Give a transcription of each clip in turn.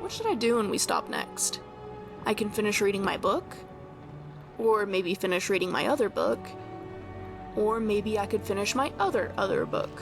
What should I do when we stop next? I can finish reading my book, or maybe finish reading my other book, or maybe I could finish my other book.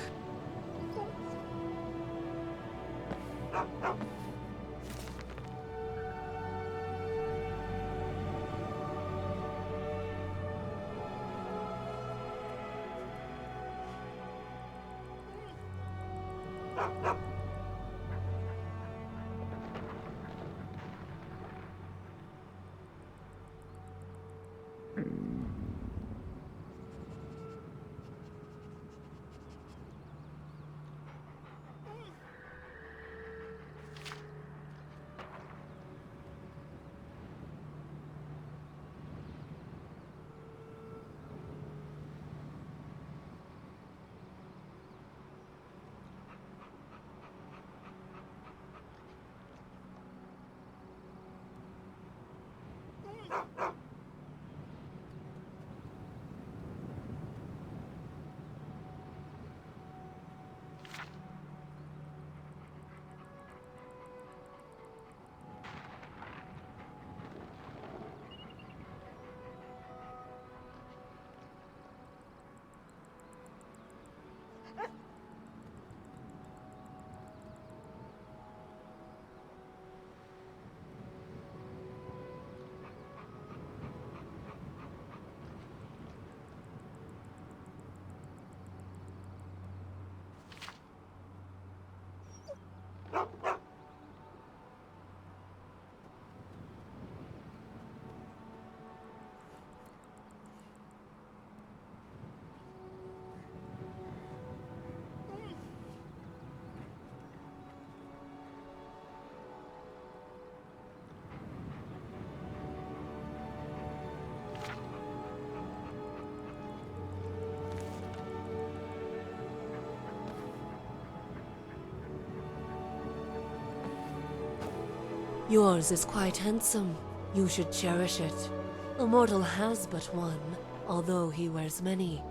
Yours is quite handsome. You should cherish it. A mortal has but one, although he wears many.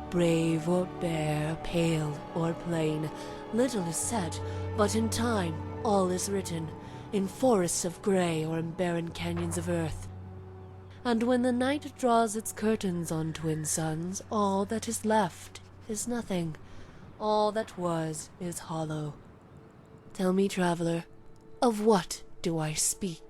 Brave or bare, pale or plain, little is said, but in time all is written, in forests of grey or in barren canyons of earth. And when the night draws its curtains on twin suns, all that is left is nothing. All that was is hollow. Tell me, traveler, of what do I speak?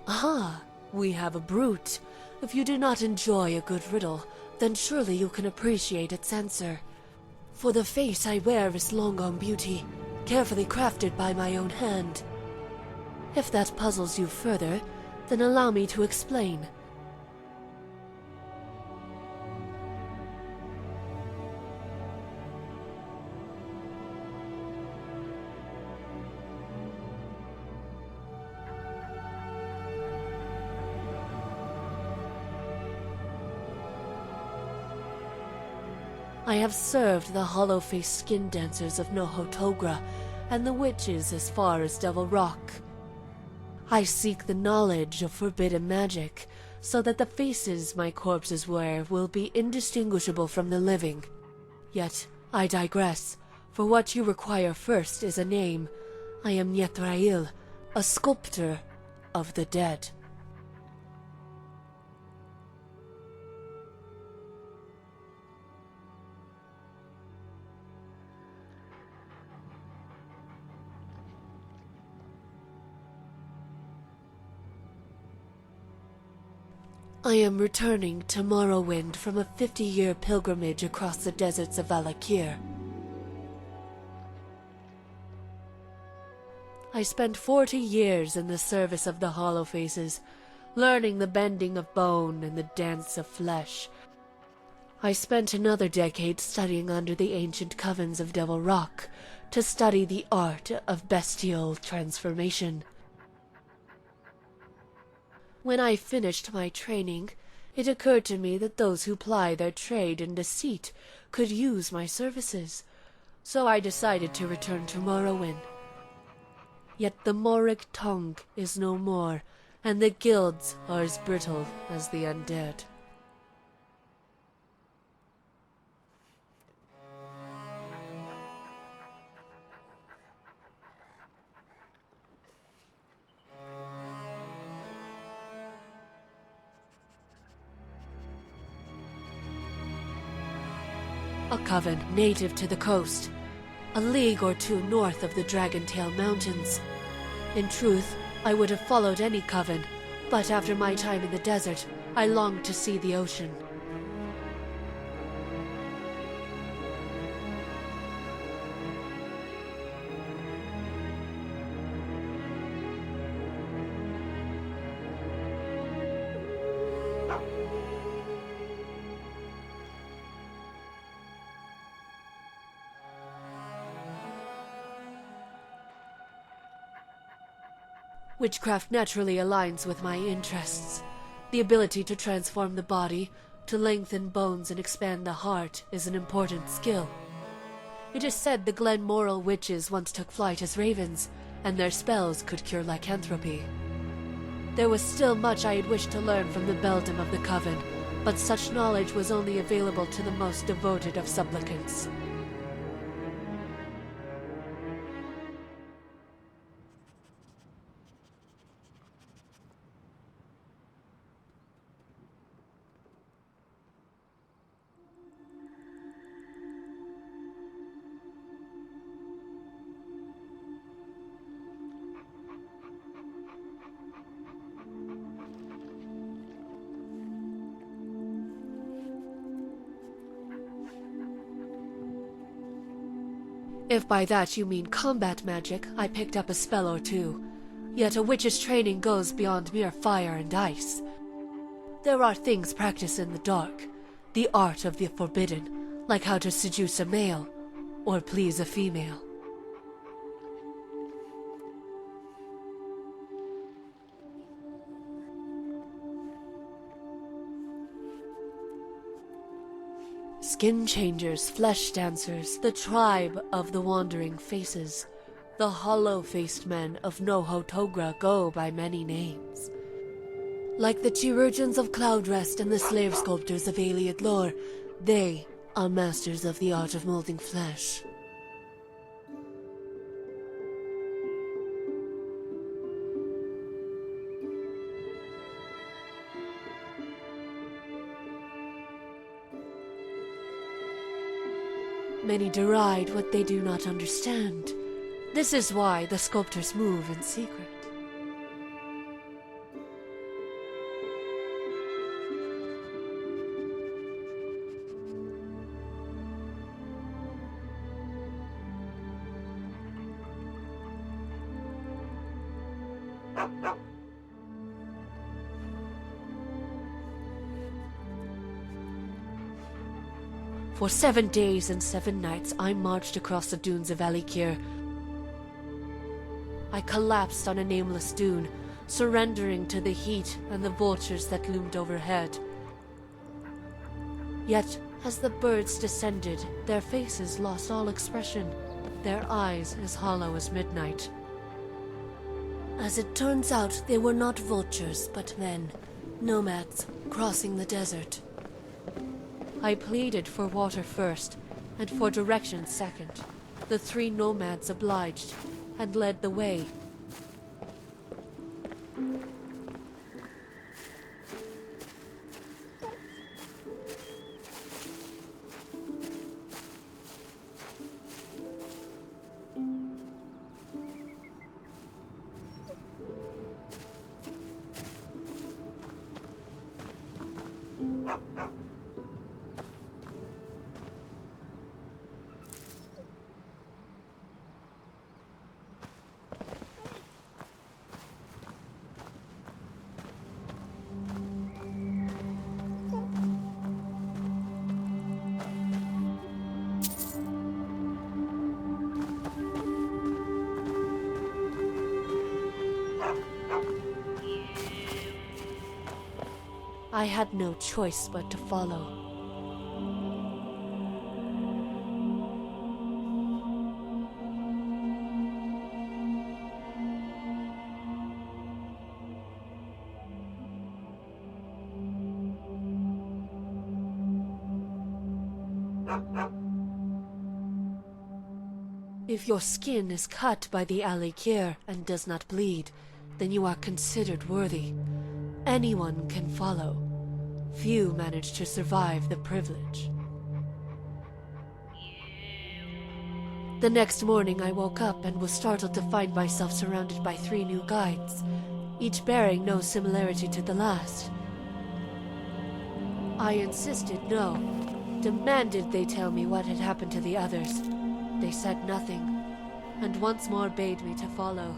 Aha! We have a brute. If you do not enjoy a good riddle, then surely you can appreciate its answer. For the face I wear is long gone beauty, carefully crafted by my own hand. If that puzzles you further, then allow me to explain. I have served the hollow-faced skin dancers of Nohotogra and the witches as far as Devil Rock. I seek the knowledge of forbidden magic, so that the faces my corpses wear will be indistinguishable from the living. Yet, I digress, for what you require first is a name. I am Nyetrail, a sculptor of the dead. I am returning to Morrowind from a 50-year pilgrimage across the deserts of Valakir. I spent 40 years in the service of the Hollow Faces, learning the bending of bone and the dance of flesh. I spent another decade studying under the ancient covens of Devil Rock to study the art of bestial transformation. When I finished my training, it occurred to me that those who ply their trade in deceit could use my services, so I decided to return to Morrowind. Yet the Morrig tongue is no more, and the guilds are as brittle as the undead. A coven native to the coast, a league or two north of the Dragontail Mountains. In truth, I would have followed any coven, but after my time in the desert, I longed to see the ocean. Witchcraft naturally aligns with my interests. The ability to transform the body, to lengthen bones and expand the heart is an important skill. It is said the Glenmoral witches once took flight as ravens, and their spells could cure lycanthropy. There was still much I had wished to learn from the beldam of the coven, but such knowledge was only available to the most devoted of supplicants. If by that you mean combat magic, I picked up a spell or two. Yet a witch's training goes beyond mere fire and ice. There are things practiced in the dark, the art of the forbidden, like how to seduce a male, or please a female. Skin changers, flesh dancers, the tribe of the wandering faces. The hollow-faced men of Nohotogra go by many names. Like the chirurgeons of Cloudrest and the slave sculptors of Ayleid lore, they are masters of the art of molding flesh. Many deride what they do not understand. This is why the sculptors move in secret. For 7 days and 7 nights, I marched across the dunes of Alikir. I collapsed on a nameless dune, surrendering to the heat and the vultures that loomed overhead. Yet, as the birds descended, their faces lost all expression, their eyes as hollow as midnight. As it turns out, they were not vultures, but men, nomads, crossing the desert. I pleaded for water first, and for direction second. The 3 nomads obliged, and led the way. I had no choice but to follow. If your skin is cut by the Alikir and does not bleed, then you are considered worthy. Anyone can follow. Few manage to survive the privilege. The next morning I woke up and was startled to find myself surrounded by 3 new guides, each bearing no similarity to the last. I insisted no, demanded they tell me what had happened to the others. They said nothing, and once more bade me to follow.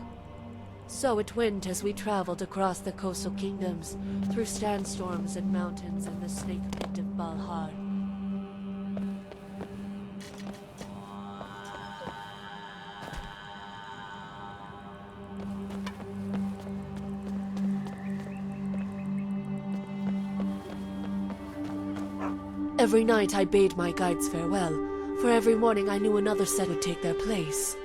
So it went as we traveled across the coastal kingdoms, through sandstorms and mountains and the snake pit of Balhar. Every night I bade my guides farewell, for every morning I knew another set would take their place.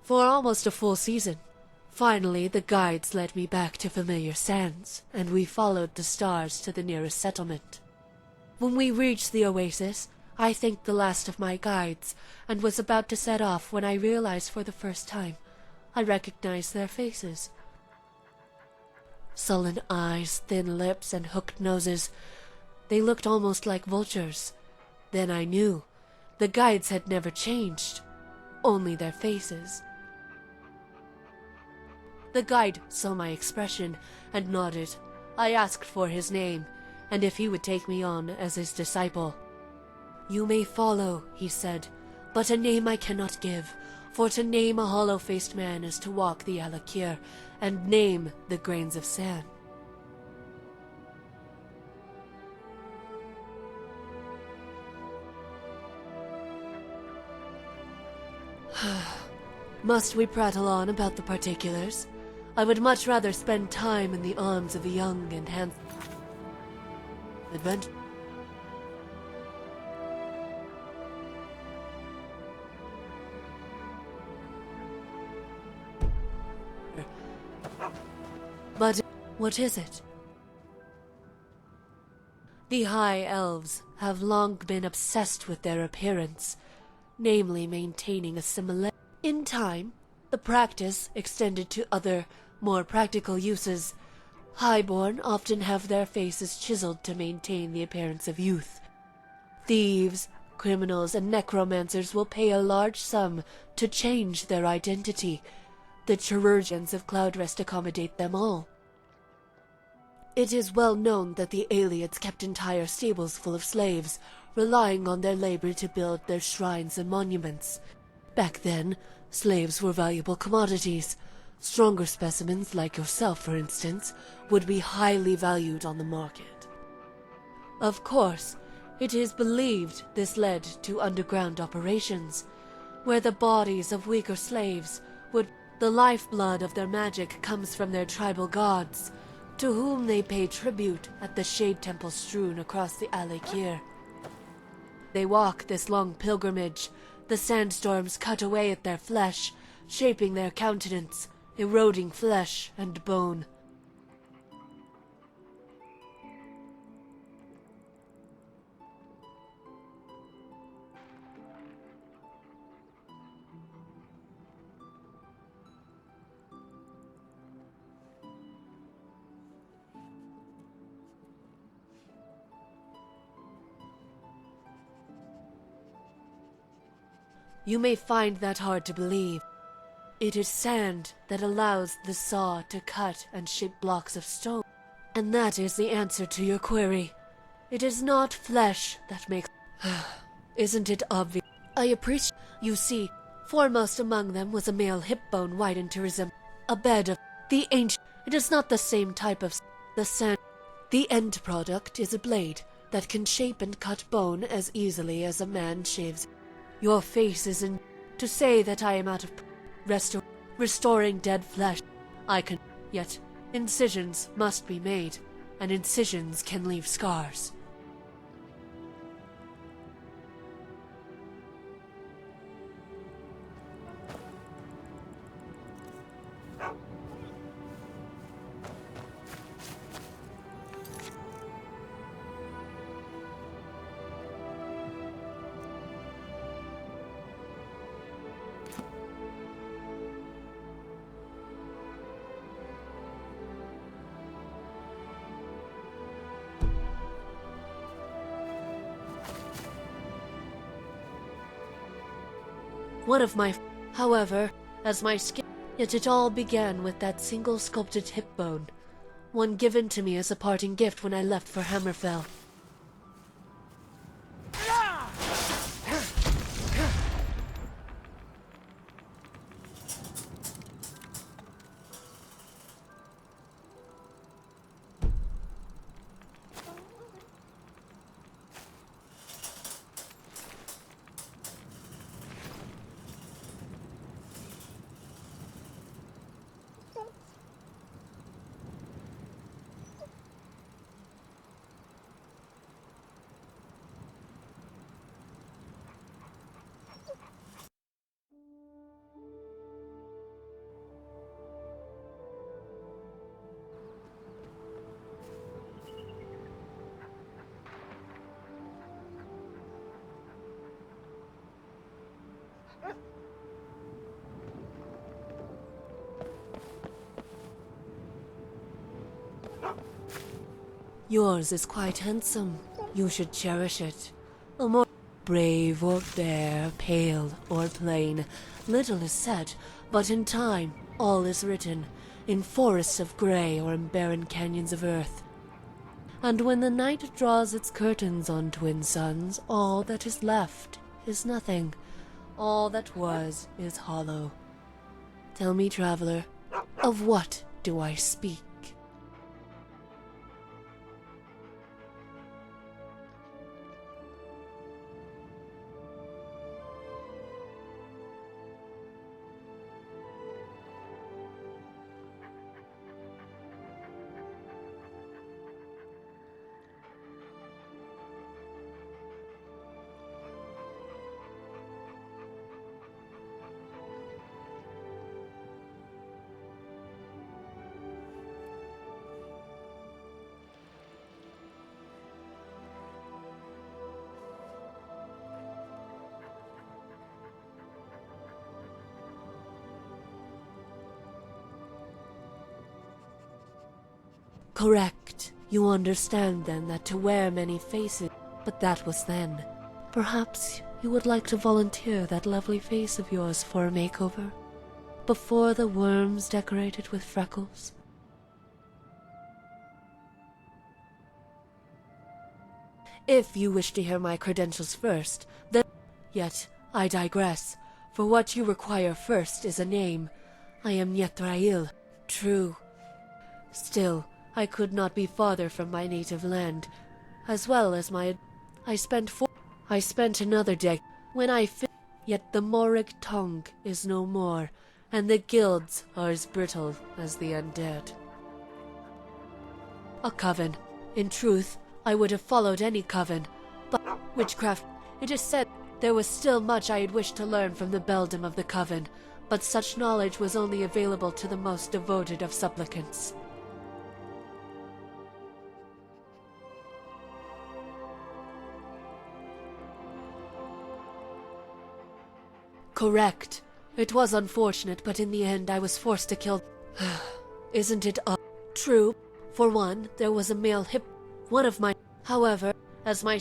For almost a full season, finally the guides led me back to familiar sands, and we followed the stars to the nearest settlement. When we reached the oasis, I thanked the last of my guides, and was about to set off when I realized for the first time I recognized their faces. Sullen eyes, thin lips, and hooked noses. They looked almost like vultures. Then I knew. The guides had never changed, only their faces. The guide saw my expression and nodded. I asked for his name, and if he would take me on as his disciple. "You may follow," he said, "but a name I cannot give, for to name a hollow-faced man is to walk the Alakir, and name the grains of sand." Must we prattle on about the particulars? I would much rather spend time in the arms of a young and handsome adventurer. But what is it? The High Elves have long been obsessed with their appearance, namely maintaining a similarity. In time, the practice extended to other, more practical uses. Highborn often have their faces chiseled to maintain the appearance of youth. Thieves, criminals, and necromancers will pay a large sum to change their identity. The chirurgeons of Cloudrest accommodate them all. It is well known that the Aliads kept entire stables full of slaves, relying on their labor to build their shrines and monuments. Back then, slaves were valuable commodities. Stronger specimens, like yourself for instance, would be highly valued on the market. Of course, it is believed this led to underground operations, where the bodies of weaker slaves would... The lifeblood of their magic comes from their tribal gods, to whom they pay tribute at the shade temples strewn across the Alakir. They walk this long pilgrimage. The sandstorms cut away at their flesh, shaping their countenance, eroding flesh and bone. You may find that hard to believe. It is sand that allows the saw to cut and shape blocks of stone. And that is the answer to your query. It is not flesh that makes... Isn't it obvious? I appreciate... You see, Foremost among them was a male hip bone widened to resemble a bed of the ancient. It is not the same type of the sand. The end product is a blade that can shape and cut bone as easily as a man shaves. Your face is in. To say that I am out of restoring dead flesh, I can. Yet, incisions must be made, and incisions can leave scars. One of my, however, as my skin, yet it all began with that single sculpted hip bone, one given to me as a parting gift when I left for Hammerfell. Yours is quite handsome. You should cherish it. A more brave or bare, pale or plain, little is said, but in time all is written, in forests of grey or in barren canyons of earth. And when the night draws its curtains on twin suns, all that is left is nothing. All that was is hollow. Tell me, traveler, of what do I speak? Correct. You understand then that to wear many faces, but that was then. Perhaps you would like to volunteer that lovely face of yours for a makeover? Before the worms decorated with freckles? If you wish to hear my credentials first, then... Yet, I digress, for what you require first is a name. I am Yethrael. True. Still, I could not be farther from my native land, as well as my... I spent another day when yet the Morig tongue is no more, and the guilds are as brittle as the undead. A coven. In truth, I would have followed any coven, but witchcraft. It is said there was still much I had wished to learn from the beldam of the coven, but such knowledge was only available to the most devoted of supplicants. Correct. It was unfortunate, but in the end I was forced to kill... Isn't it true? For one, there was a male hip... One of my... However, as my...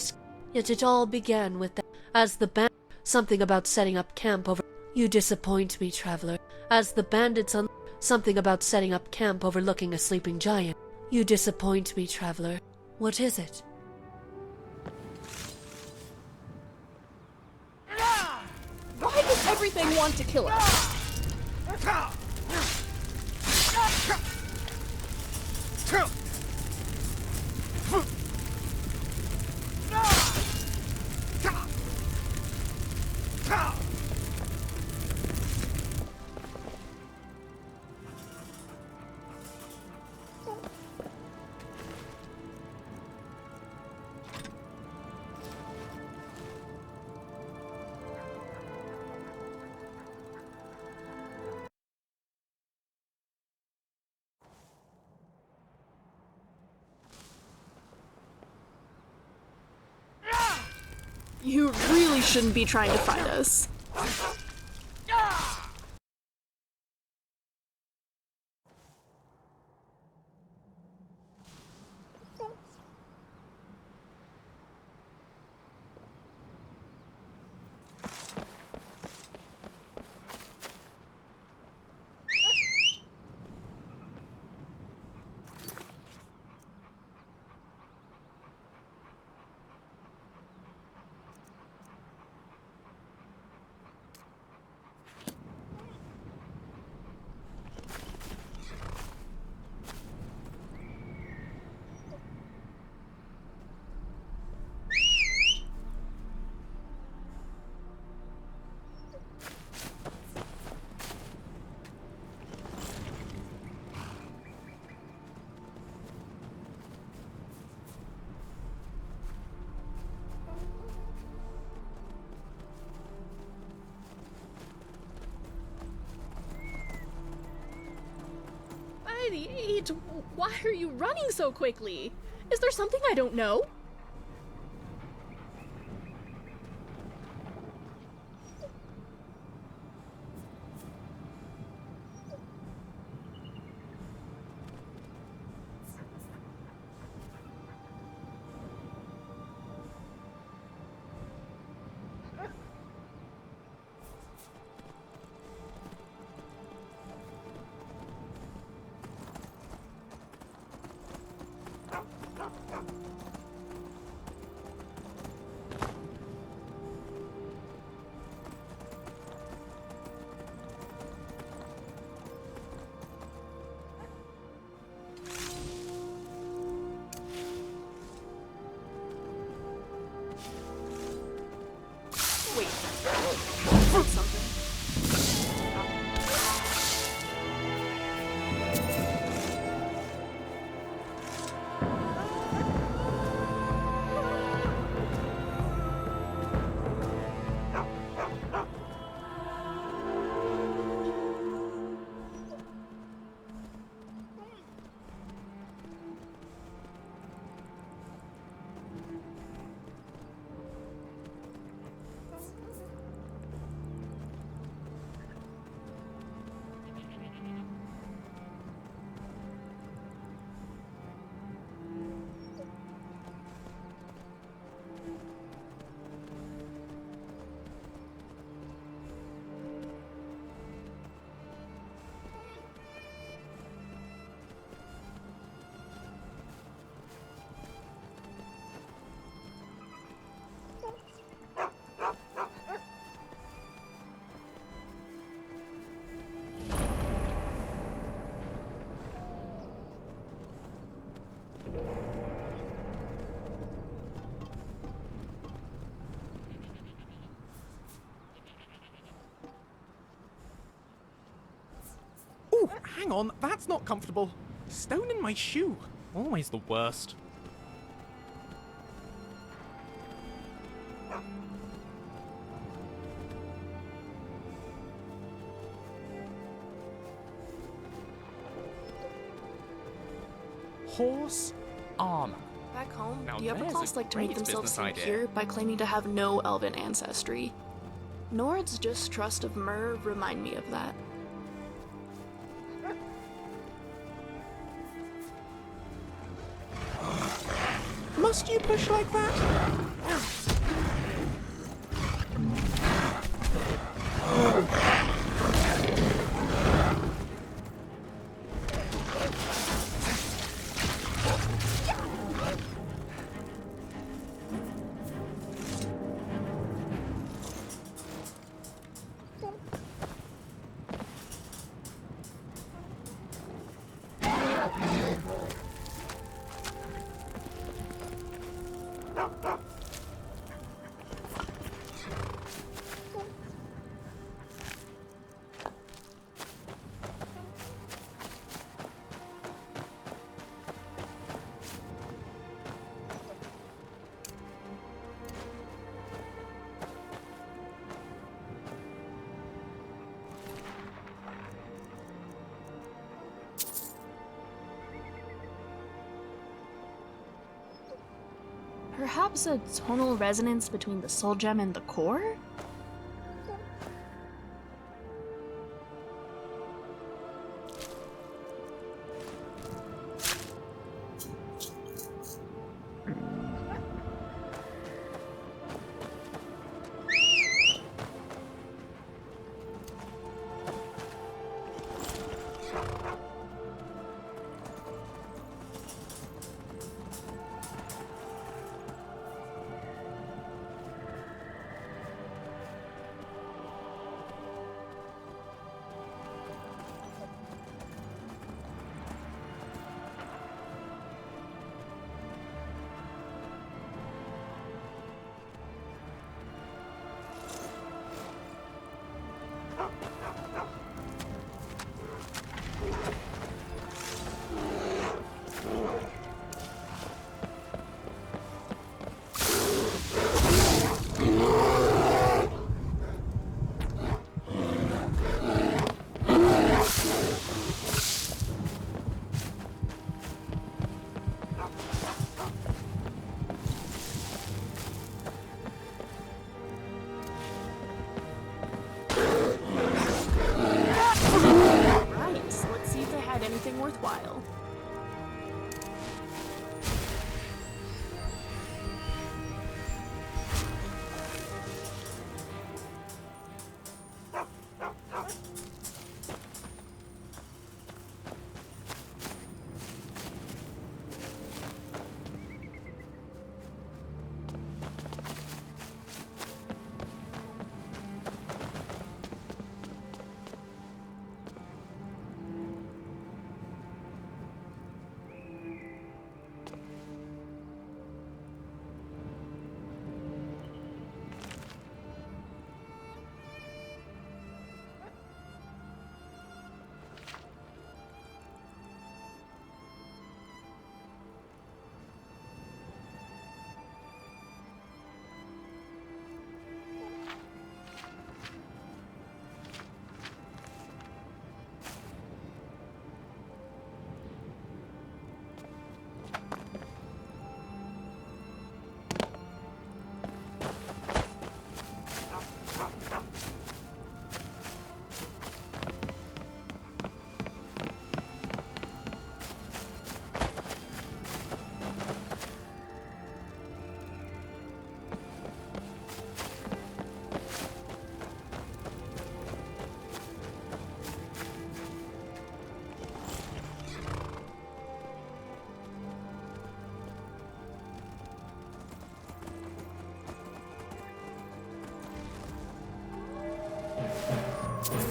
Yet it all began with that... As the band... Something about setting up camp over... You disappoint me, traveler. As the bandits on... Something about setting up camp overlooking a sleeping giant. You disappoint me, traveler. What is it? Why does everything want to kill us? You really shouldn't be trying to fight us. By the age, why are you running so quickly? Is there something I don't know? Wait, something. Ooh, hang on, that's not comfortable. Stone in my shoe. Always the worst. Horse armor. Back home, Now the upper there's a class like to make great themselves business seem idea. pure by claiming to have no elven ancestry. Nord's distrust of Myr remind me of that. Must you push like that? Perhaps a tonal resonance between the soul gem and the core? Right, so let's see if they had anything worthwhile.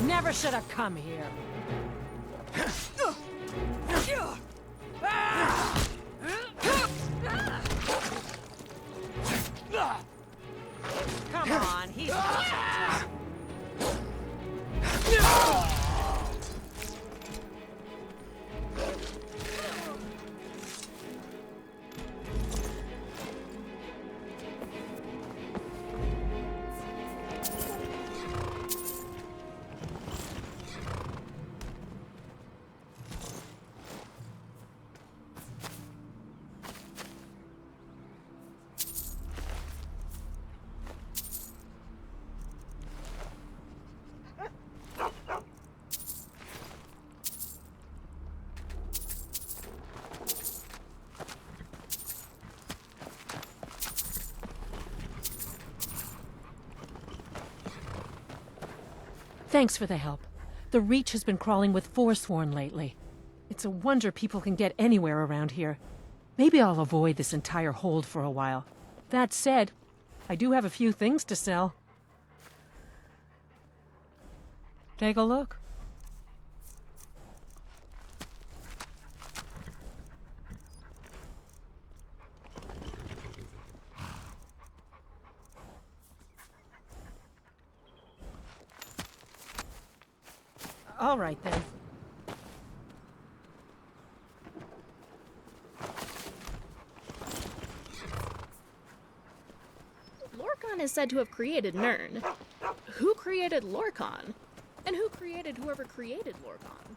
Never should have come here. Come on, he's Thanks for the help. The Reach has been crawling with Forsworn lately. It's a wonder people can get anywhere around here. Maybe I'll avoid this entire hold for a while. That said, I do have a few things to sell. Take a look. All right, then. Lorcan is said to have created Nirn. Who created Lorcan? And who created whoever created Lorcan?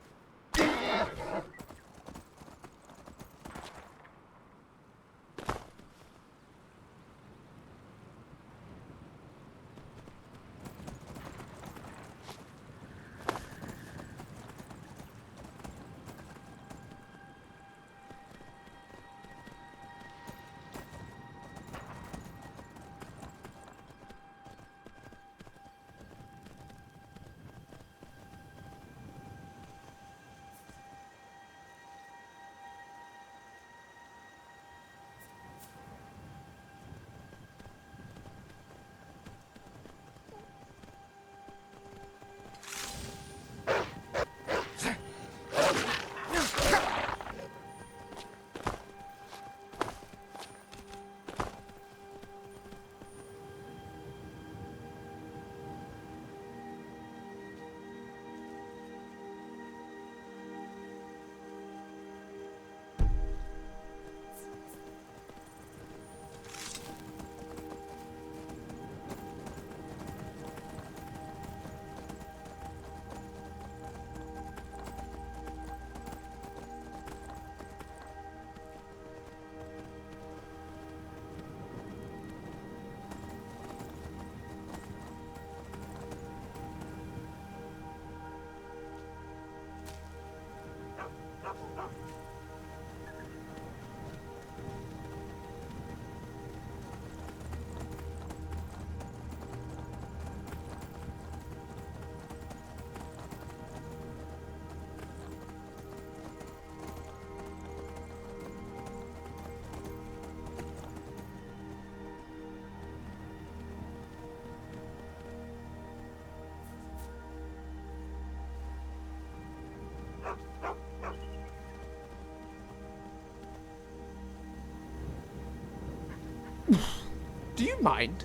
mind.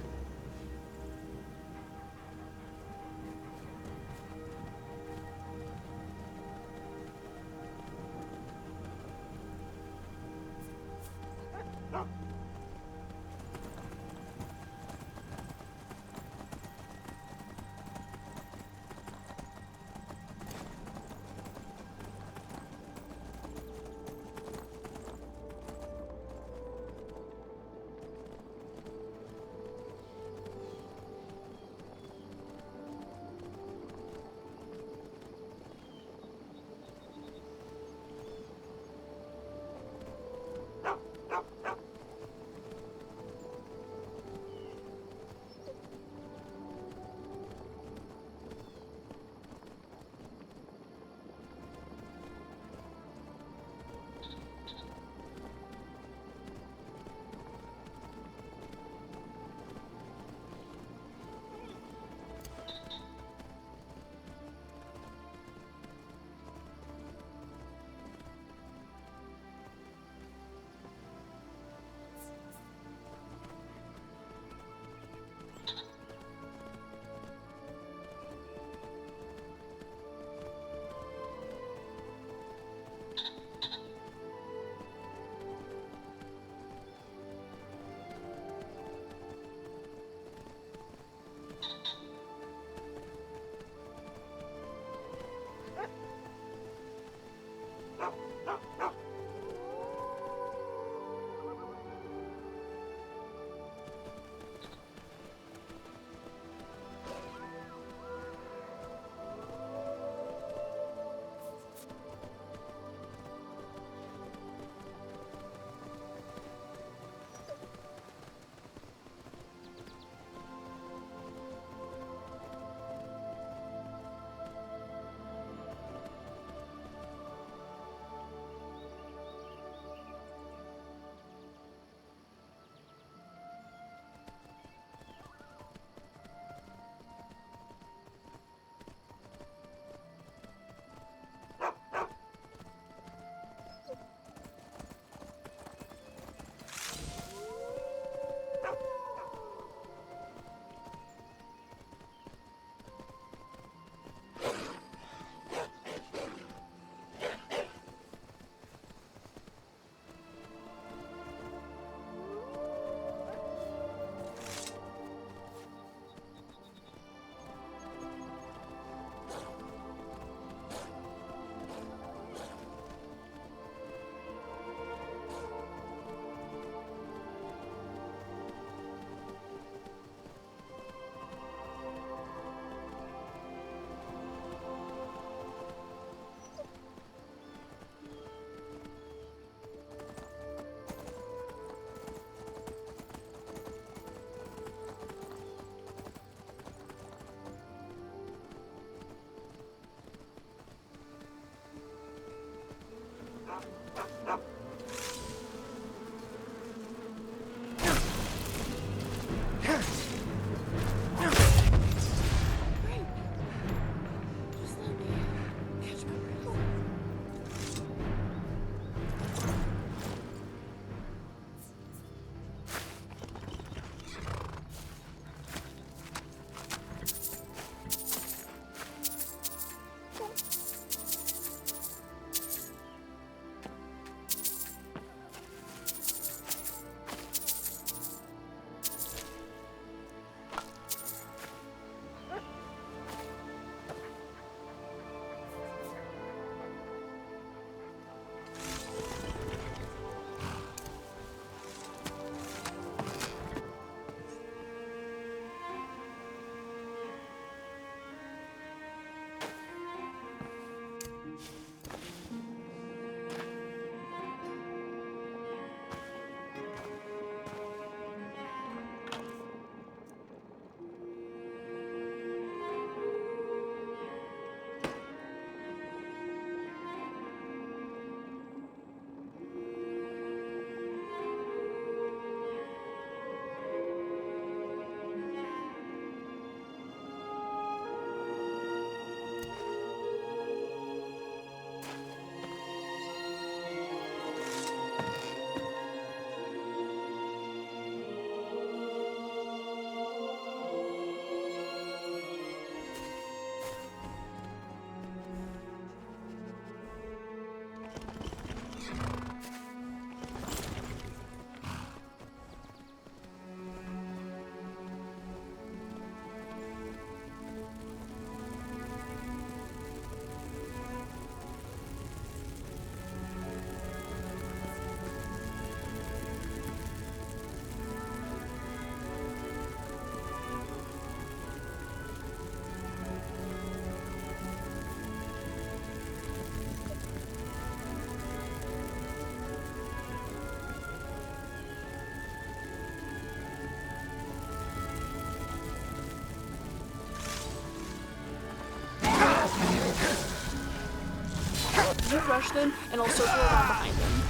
You rush them, and I'll circle around behind them.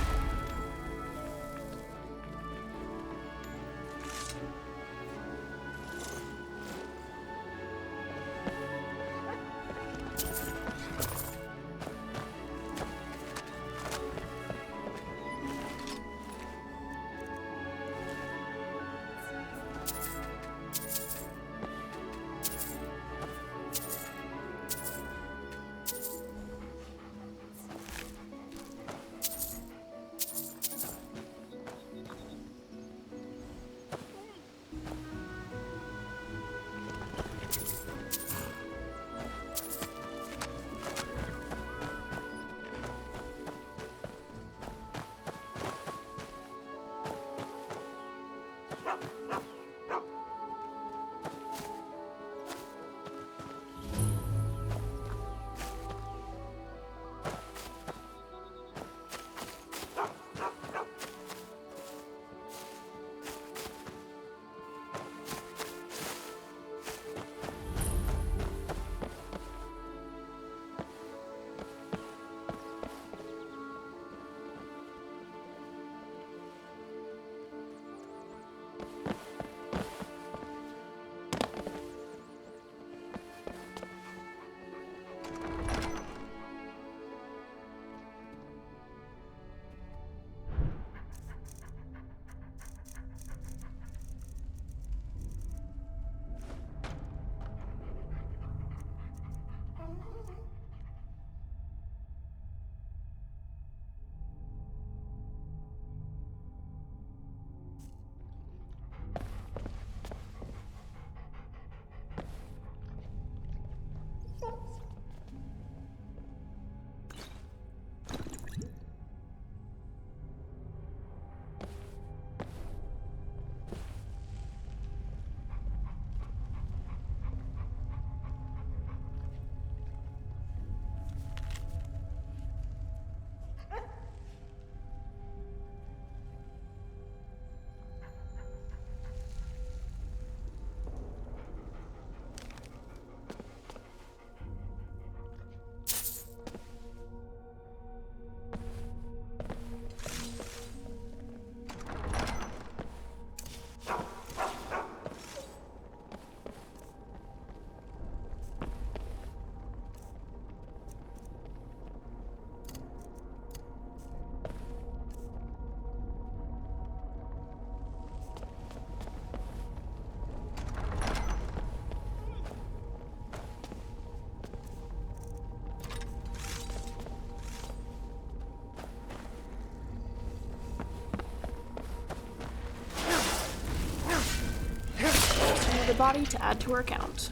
The body to add to her count.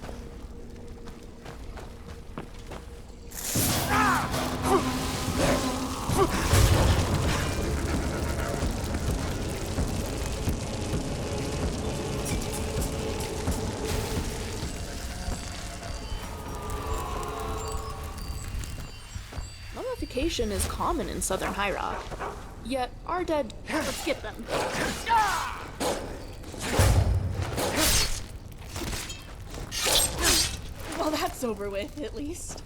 Mummification is common in southern High Rock, yet our dead skip them. Well, that's over with, at least.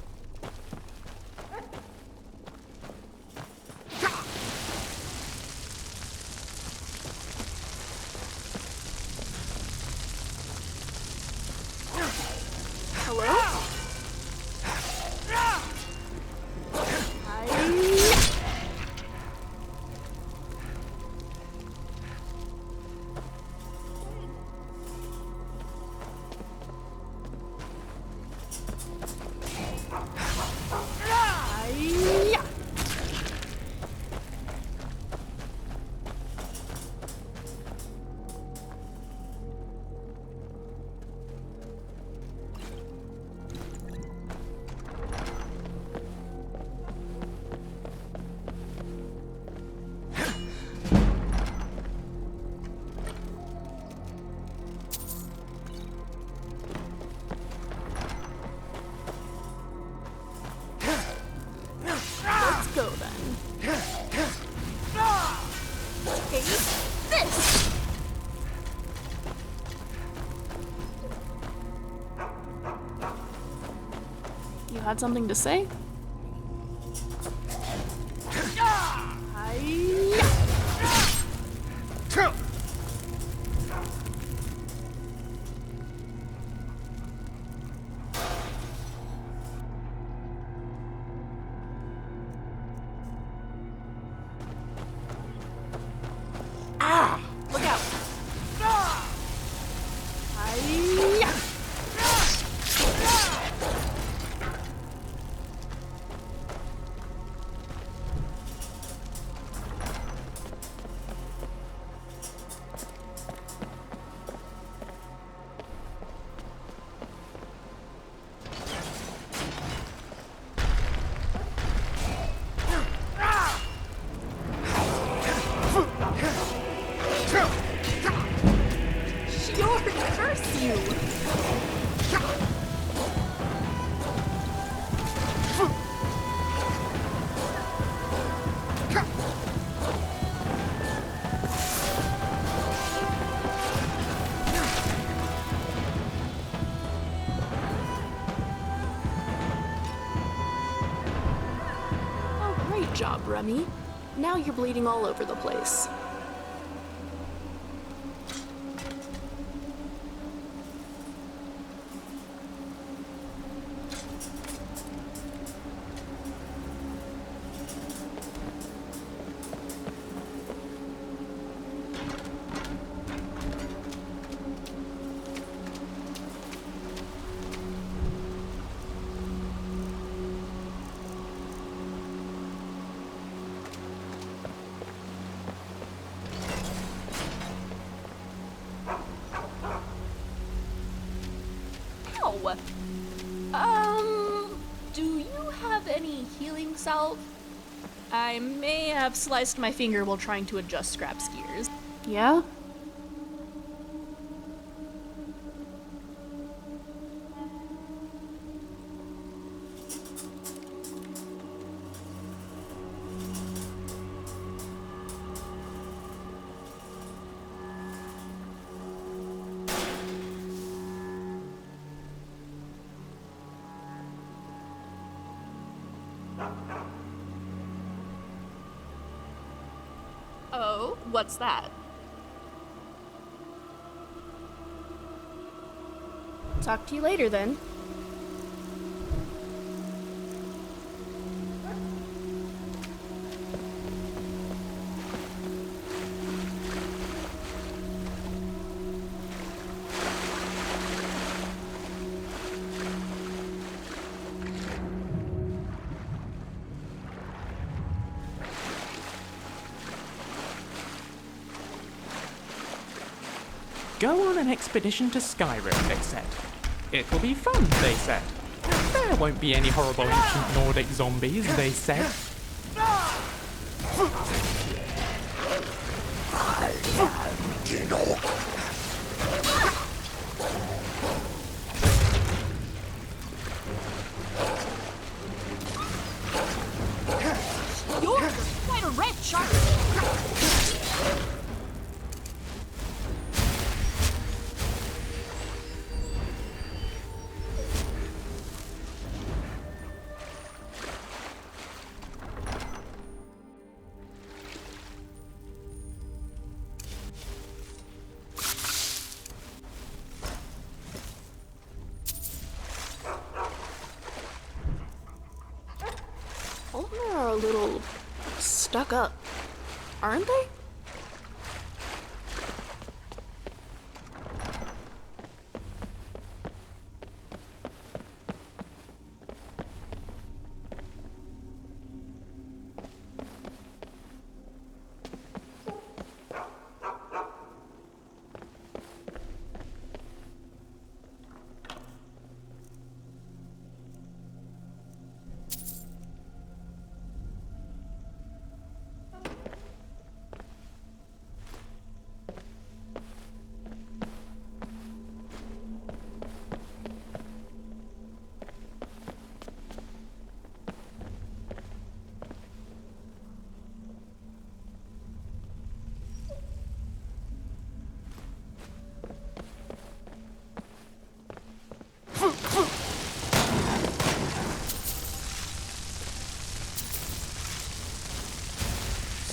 Hello? Go then. Take this! You had something to say? Good job, Remy. Now you're bleeding all over the place. Do you have any healing salve? I may have sliced my finger while trying to adjust Scrap's gears. Yeah? Oh, what's that? Talk to you later then. Go on an expedition to Skyrim, they said. It will be fun, they said. There won't be any horrible ancient Nordic zombies, they said. You're quite a wretch, aren't you? Ulmer are a little stuck up, aren't they?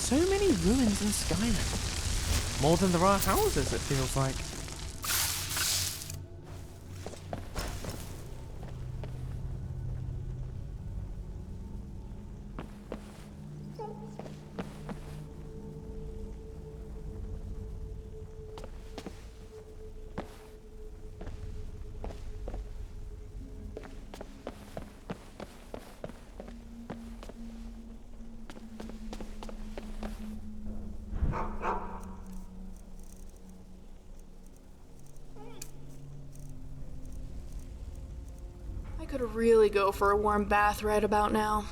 So many ruins in Skyrim. More than there are houses, it feels like. I could really go for a warm bath right about now.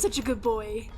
such a good boy.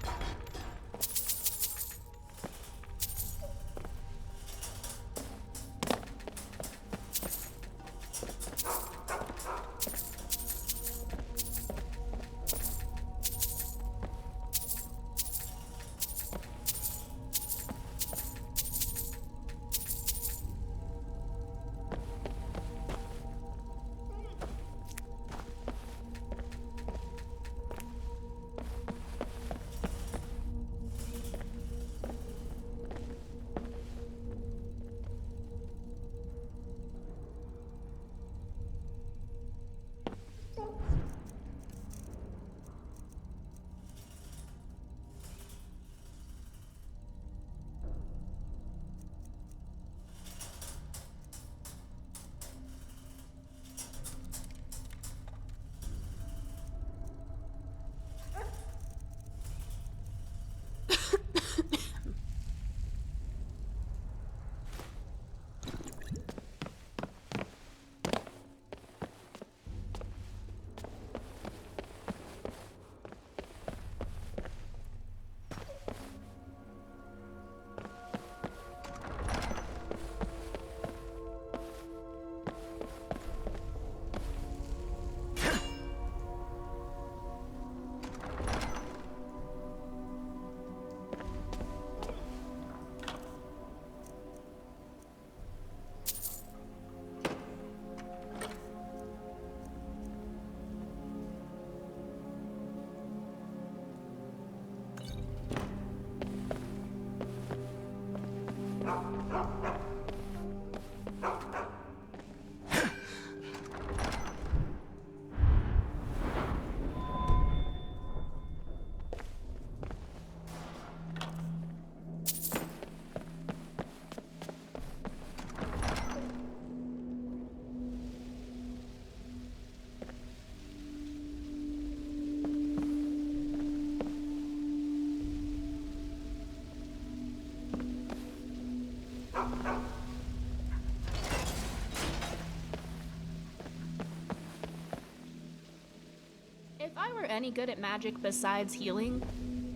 If I were any good at magic besides healing,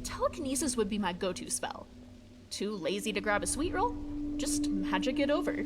telekinesis would be my go-to spell. Too lazy to grab a sweet roll? Just magic it over.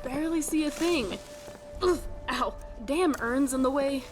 Barely see a thing. Ugh, ow. Damn urns in the way.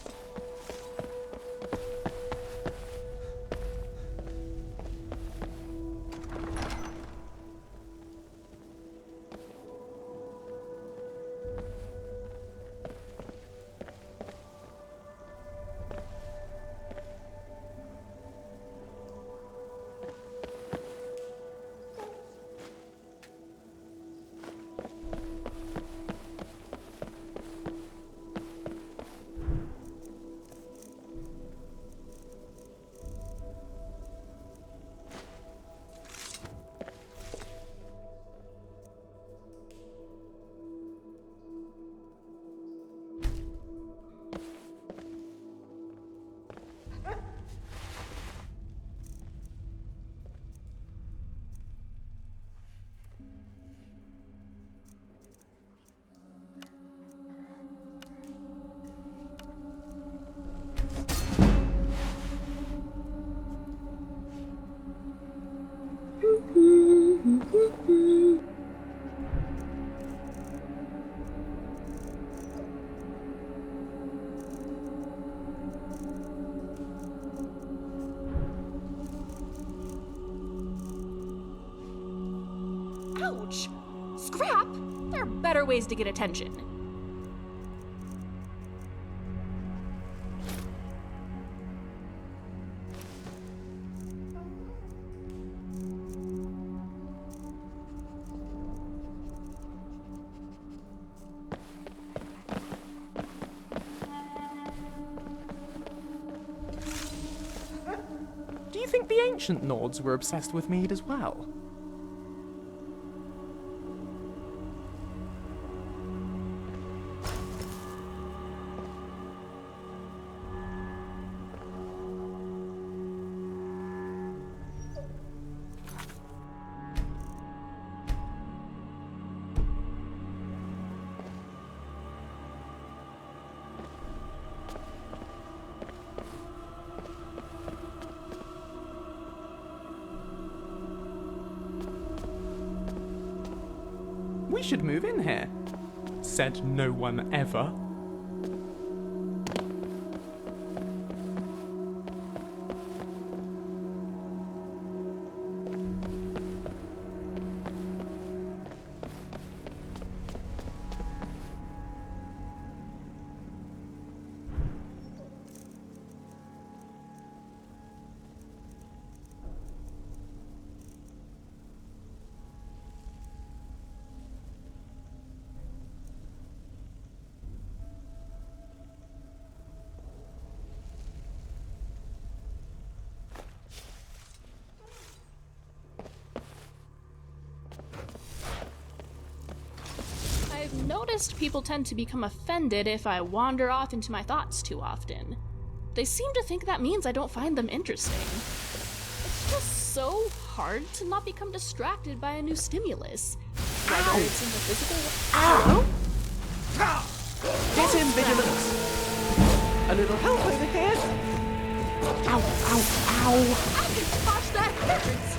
Ouch! Scrap! There are better ways to get attention. the ancient Nords were obsessed with mead as well. We should move in here, said no one ever. I've noticed people tend to become offended if I wander off into my thoughts too often. They seem to think that means I don't find them interesting. It's just so hard to not become distracted by a new stimulus. Whether it's in the physical... Hello? Get in, Vigilance! A little help over here! Ow, ow, ow! Gosh, that hurts!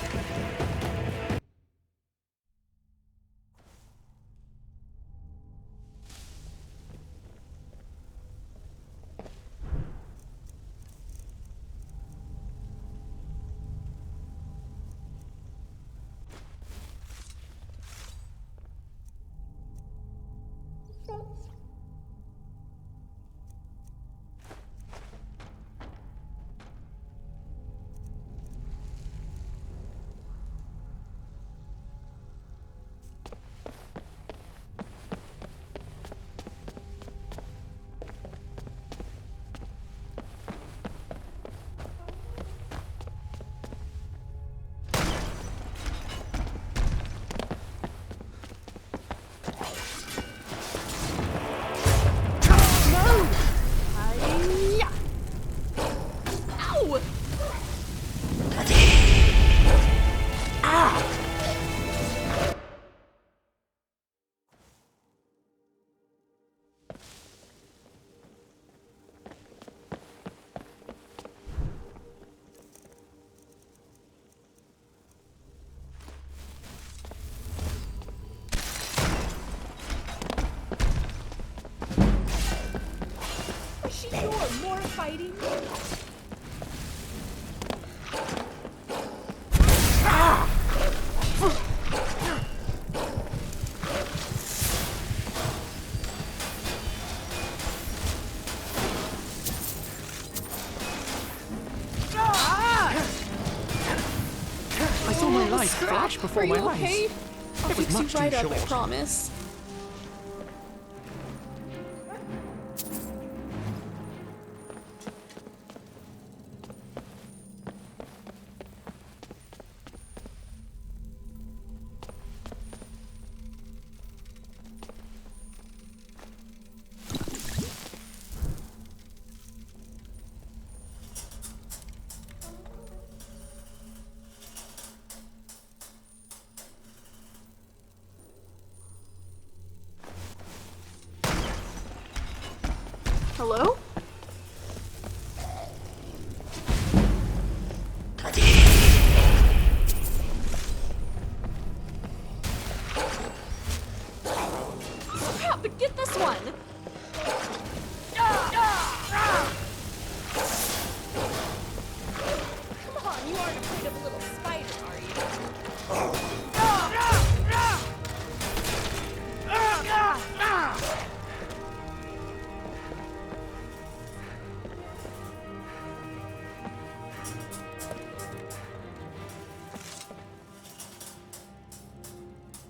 More fighting? I saw my life flash before my eyes. Okay? I'll It was fix you much too right up, I short. promise. Hello? Crap, but get this one! Come on, you aren't afraid of a little spider, are you?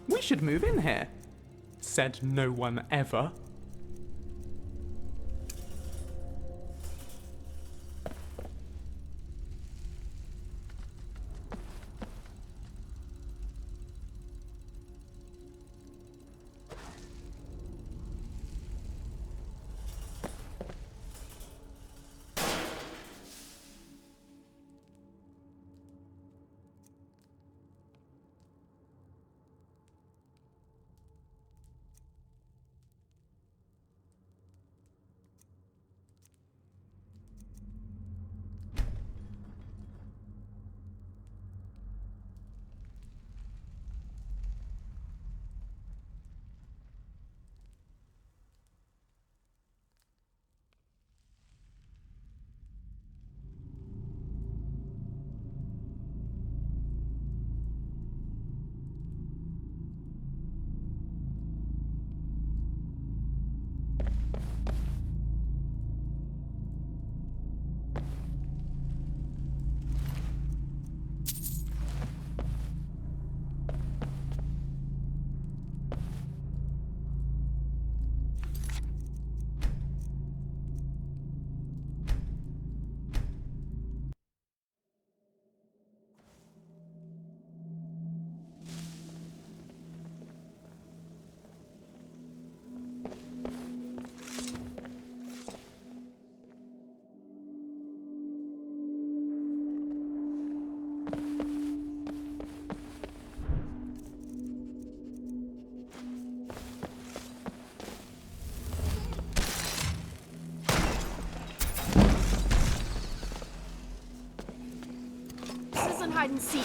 We should move in here, said no one ever. This isn't hide and seek.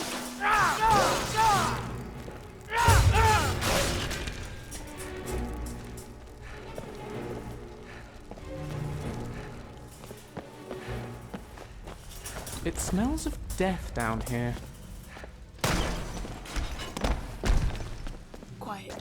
It smells of death down here. Quiet.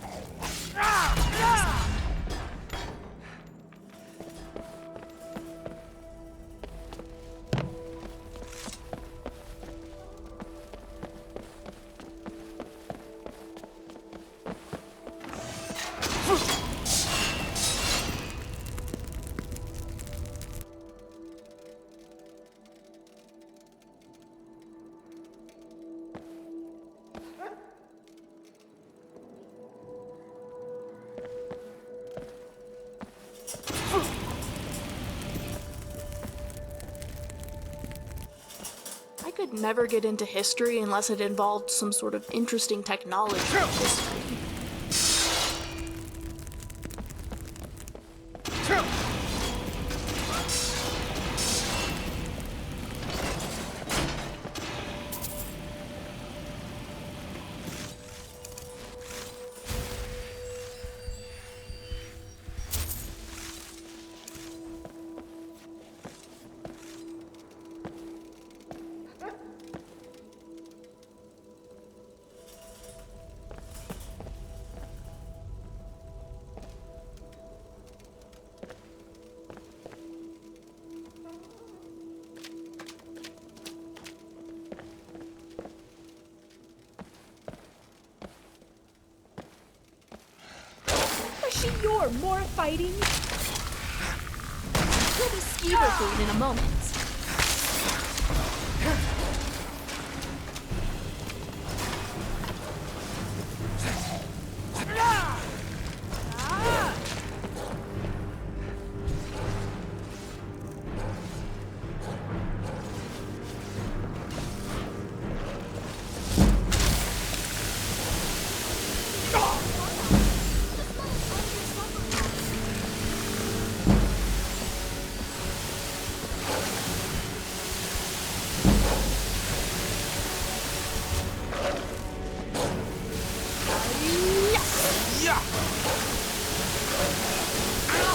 I could never get into history unless it involved some sort of interesting technology in history. You're more fighting. We'll be skeever food in a moment.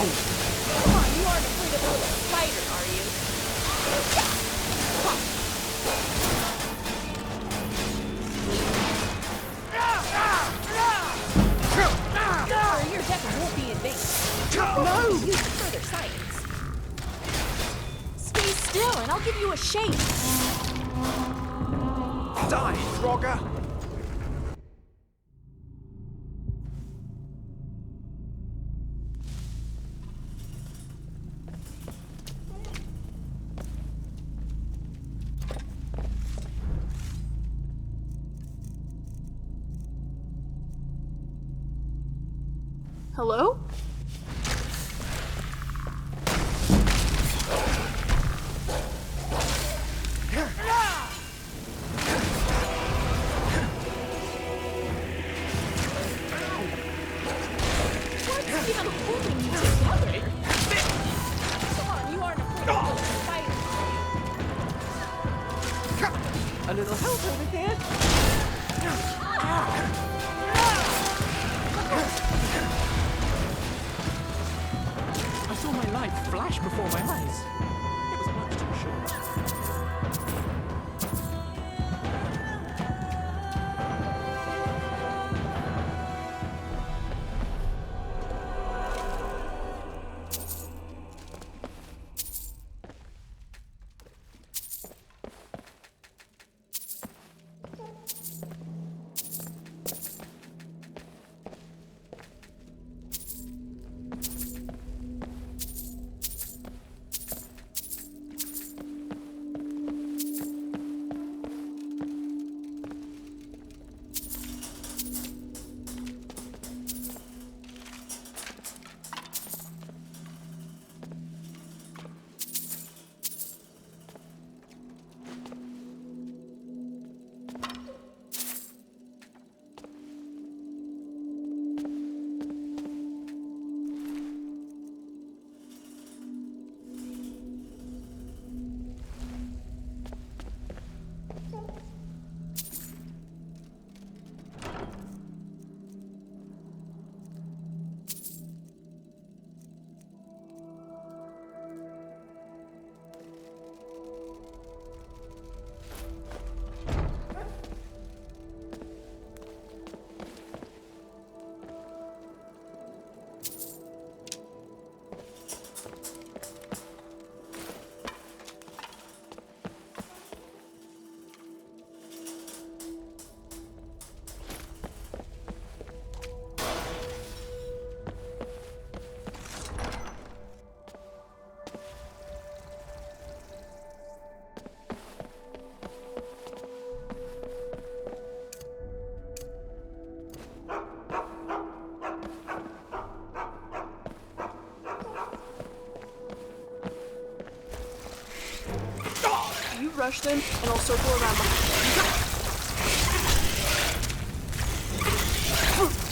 Come on, you aren't afraid of a little spider, are you? Or your death won't be in vain. No! Use further science. Stay still and I'll give you a shape. Die, Frogger! Hello? What's even holding you together? Come on, you aren't afraid of a little spider, are you? A little help over here? I saw my life flash before my eyes. It was much too short. crush them, and I'll circle around behind them.